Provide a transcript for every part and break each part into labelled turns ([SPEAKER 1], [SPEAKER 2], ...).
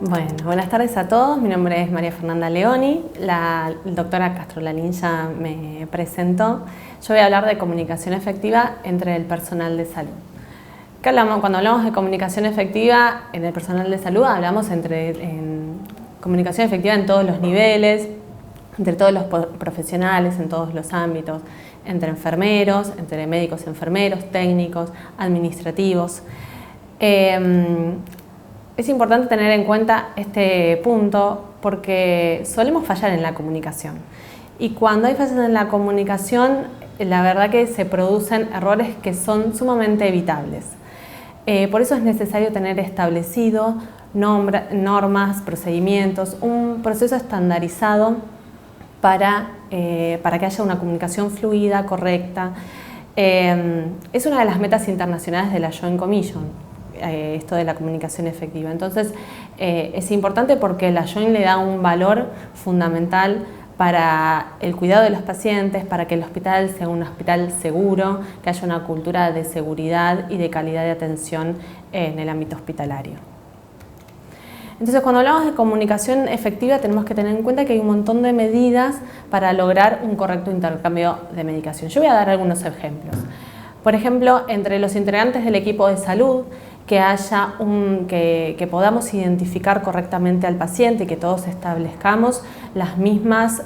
[SPEAKER 1] Bueno, buenas tardes a todos. Mi nombre es María Fernanda Leoni. La doctora Castro Lalín ya me presentó. Yo voy a hablar de comunicación efectiva entre el personal de salud. ¿Qué hablamos? Cuando hablamos de comunicación efectiva en el personal de salud, hablamos en comunicación efectiva en todos los niveles, entre todos los profesionales, en todos los ámbitos, entre enfermeros, entre médicos y enfermeros, técnicos, administrativos. Es importante tener en cuenta este punto porque solemos fallar en la comunicación. Y cuando hay fallas en la comunicación, la verdad que se producen errores que son sumamente evitables. Por eso es necesario tener establecido normas, procedimientos, un proceso estandarizado para que haya una comunicación fluida, correcta. Es una de las metas internacionales de la Joint Commission. Esto de la comunicación efectiva. Entonces es importante porque la Joint le da un valor fundamental para el cuidado de los pacientes, para que el hospital sea un hospital seguro, que haya una cultura de seguridad y de calidad de atención en el ámbito hospitalario. Entonces, cuando hablamos de comunicación efectiva tenemos que tener en cuenta que hay un montón de medidas para lograr un correcto intercambio de medicación. Yo voy a dar algunos ejemplos. Por ejemplo, entre los integrantes del equipo de salud, que podamos identificar correctamente al paciente y que todos establezcamos los mismos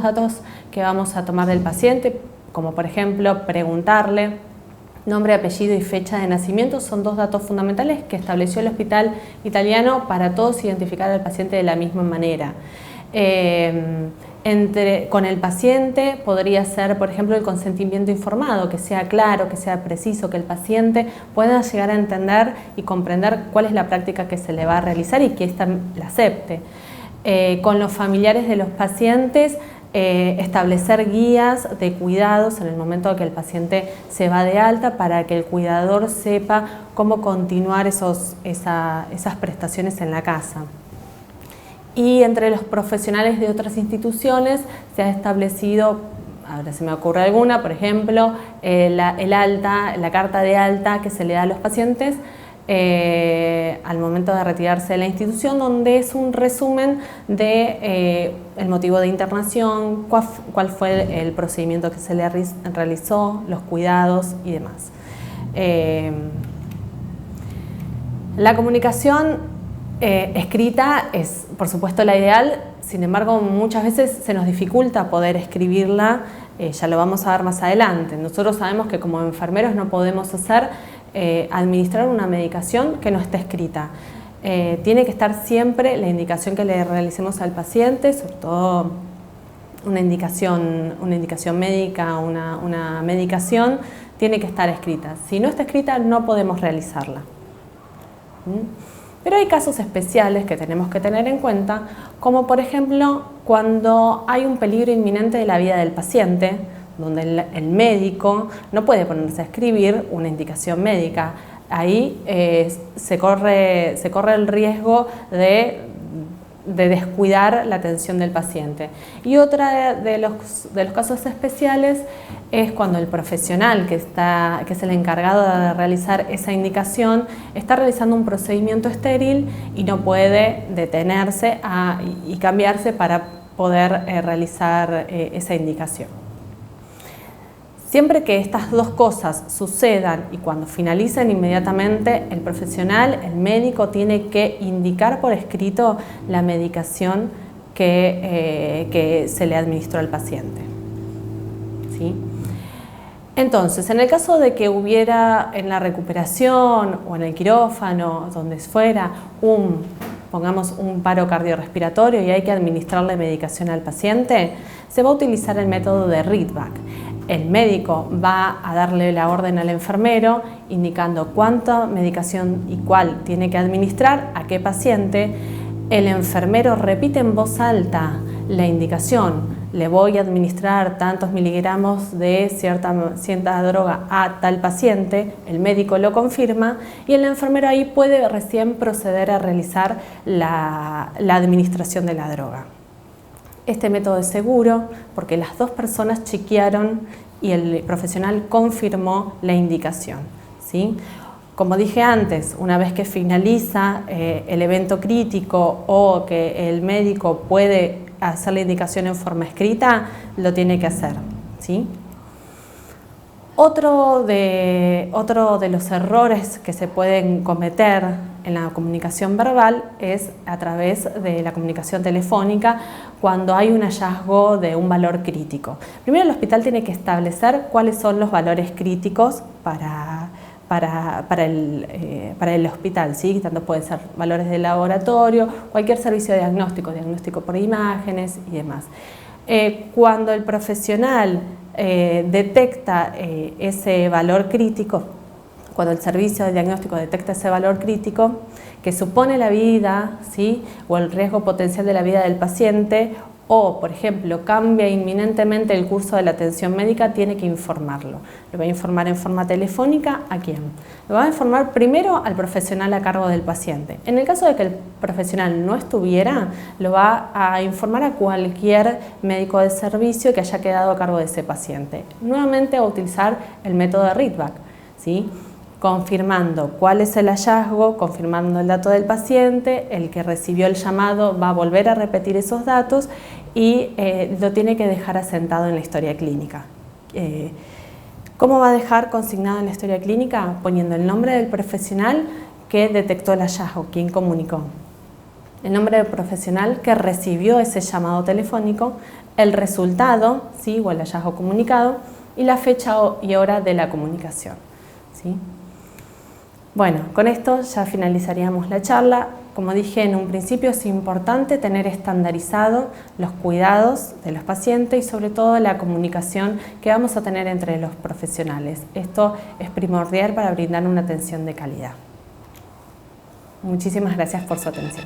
[SPEAKER 1] datos que vamos a tomar del paciente, como por ejemplo preguntarle nombre, apellido y fecha de nacimiento. Son dos datos fundamentales que estableció el Hospital Italiano para todos identificar al paciente de la misma manera. Con el paciente podría ser, por ejemplo, el consentimiento informado, que sea claro, que sea preciso, que el paciente pueda llegar a entender y comprender cuál es la práctica que se le va a realizar y que ésta la acepte. Con los familiares de los pacientes, establecer guías de cuidados en el momento que el paciente se va de alta para que el cuidador sepa cómo continuar esas prestaciones en la casa. Y entre los profesionales de otras instituciones se ha establecido, ahora se me ocurre alguna, por ejemplo, la carta de alta que se le da a los pacientes al momento de retirarse de la institución, donde es un resumen de el motivo de internación, cuál fue el procedimiento que se le realizó, los cuidados y demás. La comunicación escrita es, por supuesto, la ideal, sin embargo, muchas veces se nos dificulta poder escribirla, ya lo vamos a ver más adelante. Nosotros sabemos que como enfermeros no podemos administrar una medicación que no esté escrita. Tiene que estar siempre la indicación que le realicemos al paciente, sobre todo una indicación médica, una medicación, tiene que estar escrita. Si no está escrita, no podemos realizarla. Pero hay casos especiales que tenemos que tener en cuenta, como por ejemplo cuando hay un peligro inminente de la vida del paciente, donde el médico no puede ponerse a escribir una indicación médica. Ahí se corre el riesgo de descuidar la atención del paciente. Y otra de los casos especiales es cuando el profesional que es el encargado de realizar esa indicación está realizando un procedimiento estéril y no puede detenerse y cambiarse para poder realizar esa indicación. Siempre que estas dos cosas sucedan y cuando finalicen inmediatamente, el profesional, el médico, tiene que indicar por escrito la medicación que se le administró al paciente. ¿Sí? Entonces, en el caso de que hubiera en la recuperación o en el quirófano, donde fuera, pongamos un paro cardiorrespiratorio y hay que administrarle medicación al paciente, se va a utilizar el método de readback. El médico va a darle la orden al enfermero indicando cuánta medicación y cuál tiene que administrar a qué paciente. El enfermero repite en voz alta la indicación: le voy a administrar tantos miligramos de cierta droga a tal paciente. El médico lo confirma y el enfermero ahí puede recién proceder a realizar la administración de la droga. Este método es seguro porque las dos personas chequearon y el profesional confirmó la indicación, ¿sí? Como dije antes, una vez que finaliza el evento crítico o que el médico puede hacer la indicación en forma escrita, lo tiene que hacer, ¿sí? Otro de los errores que se pueden cometer en la comunicación verbal es a través de la comunicación telefónica cuando hay un hallazgo de un valor crítico. Primero el hospital tiene que establecer cuáles son los valores críticos para el hospital, ¿sí? Tanto pueden ser valores de laboratorio, cualquier servicio de diagnóstico por imágenes y demás. Cuando el profesional detecta ese valor crítico, cuando el servicio de diagnóstico detecta ese valor crítico que supone la vida, ¿sí? O el riesgo potencial de la vida del paciente, o, por ejemplo, cambia inminentemente el curso de la atención médica, tiene que informarlo. Lo va a informar en forma telefónica, ¿a quién? Lo va a informar primero al profesional a cargo del paciente. En el caso de que el profesional no estuviera, lo va a informar a cualquier médico de servicio que haya quedado a cargo de ese paciente. Nuevamente va a utilizar el método de readback, ¿sí? Confirmando cuál es el hallazgo, confirmando el dato del paciente, el que recibió el llamado va a volver a repetir esos datos y lo tiene que dejar asentado en la historia clínica. ¿Cómo va a dejar consignado en la historia clínica? Poniendo el nombre del profesional que detectó el hallazgo, quien comunicó, el nombre del profesional que recibió ese llamado telefónico, el resultado, ¿sí? O el hallazgo comunicado y la fecha y hora de la comunicación, ¿sí? Bueno, con esto ya finalizaríamos la charla. Como dije en un principio, es importante tener estandarizado los cuidados de los pacientes y sobre todo la comunicación que vamos a tener entre los profesionales. Esto es primordial para brindar una atención de calidad. Muchísimas gracias por su atención.